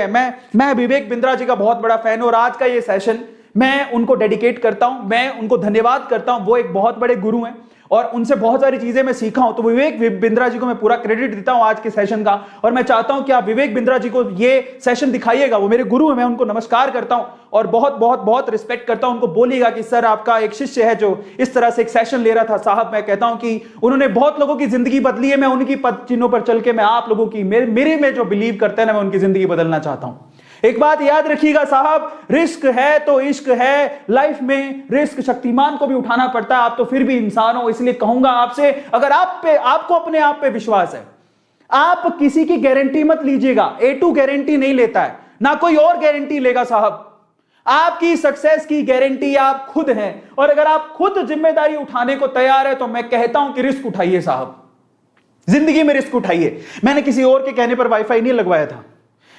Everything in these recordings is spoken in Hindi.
मैं विवेक बिंद्रा जी का बहुत बड़ा फैन हूं और आज का ये सेशन मैं उनको डेडिकेट करता हूं, मैं उनको धन्यवाद करता हूं। वो एक बहुत बड़े गुरु हैं और उनसे बहुत सारी चीजें मैं सीखा हूं। तो विवेक बिंद्रा जी को मैं पूरा क्रेडिट देता हूं आज के सेशन का और मैं चाहता हूं कि आप विवेक बिंद्रा जी को ये सेशन दिखाइएगा। वो मेरे गुरु हैं, मैं उनको नमस्कार करता हूं और बहुत बहुत बहुत रिस्पेक्ट करता हूं। उनको बोलिएगा कि सर आपका एक शिष्य है जो इस तरह से एक सेशन ले रहा था। साहब मैं कहता हूं कि उन्होंने बहुत लोगों की जिंदगी बदली है। मैं उनकी पद चिन्हों पर चल के मैं आप लोगों की मेरे में जो बिलीव करते हैं ना, मैं उनकी जिंदगी बदलना चाहता हूं। एक बात याद रखिएगा साहब, रिस्क है तो इश्क है। लाइफ में रिस्क शक्तिमान को भी उठाना पड़ता है। आप तो फिर भी इंसान हो, इसलिए कहूंगा आपसे, अगर आपको अपने आप पे विश्वास है, आप किसी की गारंटी मत लीजिएगा। A2 गारंटी नहीं लेता है, ना कोई और गारंटी लेगा साहब। आपकी सक्सेस की गारंटी आप खुद हैं और अगर आप खुद जिम्मेदारी उठाने को तैयार है तो मैं कहता हूं कि रिस्क उठाइए साहब, जिंदगी में रिस्क उठाइए। मैंने किसी और के कहने पर वाईफाई नहीं लगवाया था।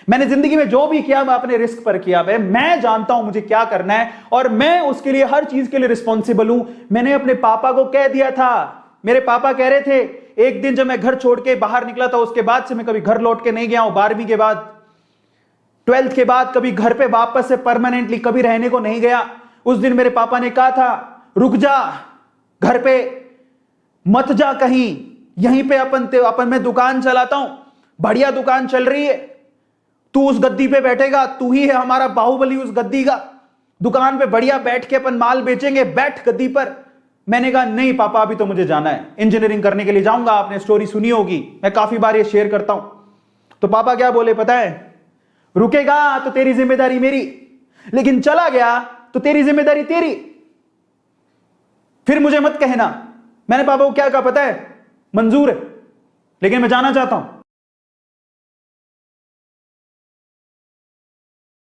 मैंने जिंदगी में जो भी किया मैं अपने रिस्क पर किया। मैं जानता हूं मुझे क्या करना है और मैं उसके लिए हर चीज के लिए रिस्पॉन्सिबल हूं। मैंने अपने पापा को कह दिया था। मेरे पापा कह रहे थे, एक दिन जब मैं घर छोड़ के बाहर निकला था उसके बाद से मैं कभी घर लौट के नहीं गया हूं। 12वीं के बाद, 12th के बाद कभी घर पे वापस से परमानेंटली कभी रहने को नहीं गया। उस दिन मेरे पापा ने कहा था, रुक जा, घर पे मत जा कहीं, यहीं पे अपन मैं दुकान चलाता हूं, बढ़िया दुकान चल रही है, तू उस गद्दी पे बैठेगा, तू ही है हमारा बाहुबली उस गद्दी का। दुकान पे बढ़िया बैठ के अपन माल बेचेंगे, बैठ गद्दी पर। मैंने कहा नहीं पापा, अभी तो मुझे जाना है, इंजीनियरिंग करने के लिए जाऊंगा। आपने स्टोरी सुनी होगी, मैं काफी बार ये शेयर करता हूं। तो पापा क्या बोले पता है, रुकेगा तो तेरी जिम्मेदारी मेरी, लेकिन चला गया तो तेरी जिम्मेदारी तेरी, फिर मुझे मत कहना। मैंने पापा को क्या कहा पता है, मंजूर है लेकिन मैं जाना चाहता हूं।